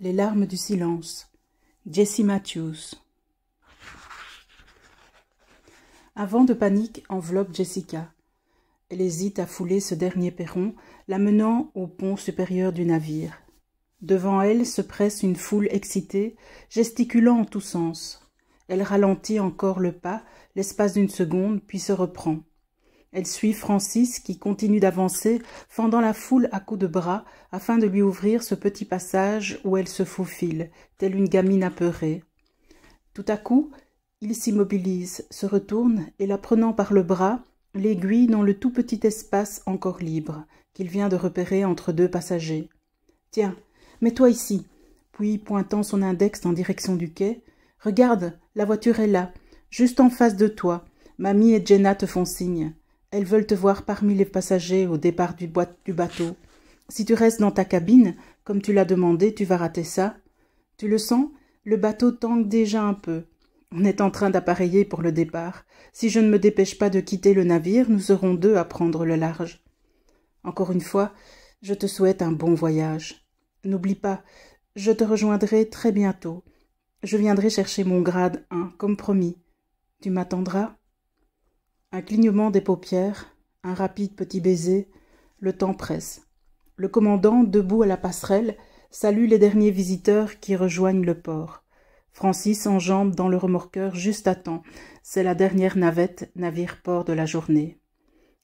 Les larmes du silence. Jessie Matthews. Un vent de panique enveloppe Jessica. Elle hésite à fouler ce dernier perron, l'amenant au pont supérieur du navire. Devant elle se presse une foule excitée, gesticulant en tous sens. Elle ralentit encore le pas, l'espace d'une seconde, puis se reprend. Elle suit Francis qui continue d'avancer, fendant la foule à coups de bras, afin de lui ouvrir ce petit passage où elle se faufile, telle une gamine apeurée. Tout à coup, il s'immobilise, se retourne et, la prenant par le bras, l'aiguille dans le tout petit espace encore libre, qu'il vient de repérer entre deux passagers. « Tiens, mets-toi ici !» Puis, pointant son index en direction du quai, « Regarde, la voiture est là, juste en face de toi. Mamie et Jenna te font signe. Elles veulent te voir parmi les passagers au départ du bateau. Si tu restes dans ta cabine, comme tu l'as demandé, tu vas rater ça. Tu le sens? Le bateau tangue déjà un peu. On est en train d'appareiller pour le départ. Si je ne me dépêche pas de quitter le navire, nous serons deux à prendre le large. Encore une fois, je te souhaite un bon voyage. N'oublie pas, je te rejoindrai très bientôt. Je viendrai chercher mon grade 1, comme promis. Tu m'attendras? Un clignement des paupières, un rapide petit baiser, le temps presse. Le commandant, debout à la passerelle, salue les derniers visiteurs qui rejoignent le port. Francis enjambe dans le remorqueur juste à temps. C'est la dernière navette, navire-port de la journée.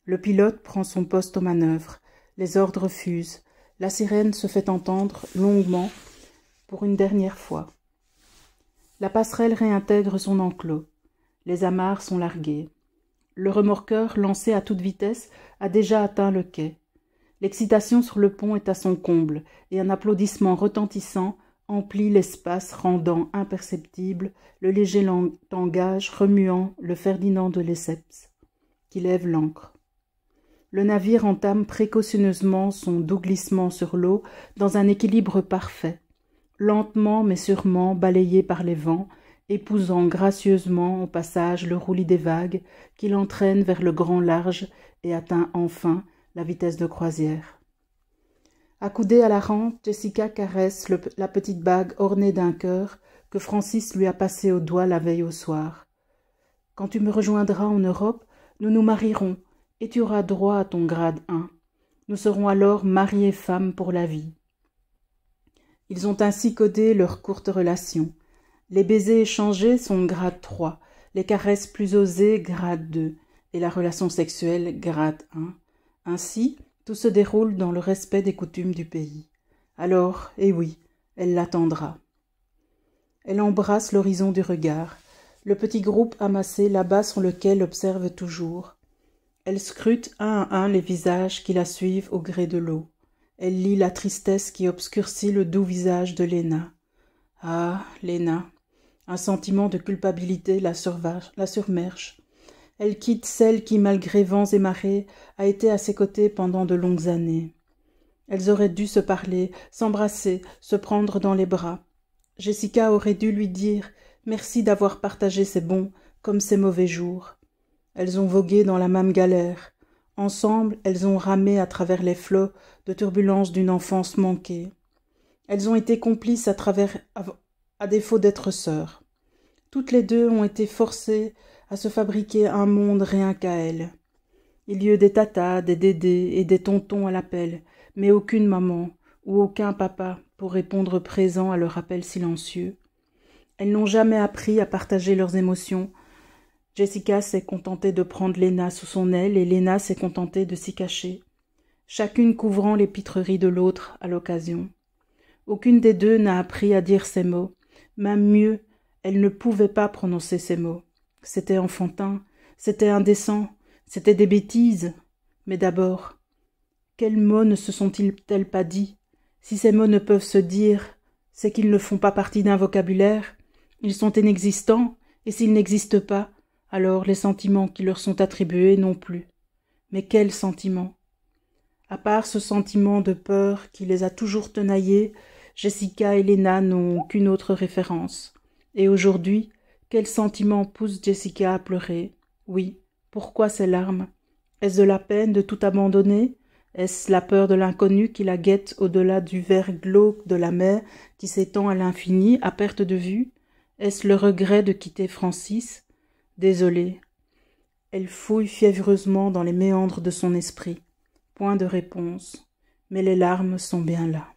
Le pilote prend son poste aux manœuvres. Les ordres fusent. La sirène se fait entendre longuement pour une dernière fois. La passerelle réintègre son enclos. Les amarres sont larguées. Le remorqueur, lancé à toute vitesse, a déjà atteint le quai. L'excitation sur le pont est à son comble, et un applaudissement retentissant emplit l'espace, rendant imperceptible le léger tangage remuant le Ferdinand de Lesseps, qui lève l'ancre. Le navire entame précautionneusement son doux glissement sur l'eau dans un équilibre parfait, lentement mais sûrement balayé par les vents, épousant gracieusement au passage le roulis des vagues qui l'entraîne vers le grand large et atteint enfin la vitesse de croisière. Accoudée à la rampe, Jessica caresse la petite bague ornée d'un cœur que Francis lui a passée au doigt la veille au soir. « Quand tu me rejoindras en Europe, nous nous marierons et tu auras droit à ton grade 1. Nous serons alors mari et femme pour la vie. » Ils ont ainsi codé leur courte relation. Les baisers échangés sont grade 3, les caresses plus osées grade 2 et la relation sexuelle grade 1. Ainsi, tout se déroule dans le respect des coutumes du pays. Alors, eh oui, elle l'attendra. Elle embrasse l'horizon du regard, le petit groupe amassé là-bas sur lequel observe toujours. Elle scrute un à un les visages qui la suivent au gré de l'eau. Elle lit la tristesse qui obscurcit le doux visage de Léna. Ah, Léna! Un sentiment de culpabilité la surmerge. Elle quitte celle qui, malgré vents et marées, a été à ses côtés pendant de longues années. Elles auraient dû se parler, s'embrasser, se prendre dans les bras. Jessica aurait dû lui dire « Merci d'avoir partagé ces bons comme ces mauvais jours ». Elles ont vogué dans la même galère. Ensemble, elles ont ramé à travers les flots de turbulences d'une enfance manquée. Elles ont été complices à défaut d'être sœurs. Toutes les deux ont été forcées à se fabriquer un monde rien qu'à elles. Il y eut des tatas, des dédés et des tontons à l'appel, mais aucune maman ou aucun papa pour répondre présent à leur appel silencieux. Elles n'ont jamais appris à partager leurs émotions. Jessica s'est contentée de prendre Léna sous son aile et Léna s'est contentée de s'y cacher, chacune couvrant les pitreries de l'autre à l'occasion. Aucune des deux n'a appris à dire ces mots. Même mieux, elle ne pouvait pas prononcer ces mots. C'était enfantin, c'était indécent, c'était des bêtises. Mais d'abord, quels mots ne se sont-ils pas dit? Si ces mots ne peuvent se dire, c'est qu'ils ne font pas partie d'un vocabulaire. Ils sont inexistants, et s'ils n'existent pas, alors les sentiments qui leur sont attribués non plus. Mais quels sentiments? À part ce sentiment de peur qui les a toujours tenaillées, Jessica et Léna n'ont aucune autre référence. Et aujourd'hui, quel sentiment pousse Jessica à pleurer? Oui, pourquoi ces larmes? Est-ce de la peine de tout abandonner? Est-ce la peur de l'inconnu qui la guette au-delà du vert glauque de la mer qui s'étend à l'infini, à perte de vue? Est-ce le regret de quitter Francis? Désolée. Elle fouille fiévreusement dans les méandres de son esprit. Point de réponse, mais les larmes sont bien là.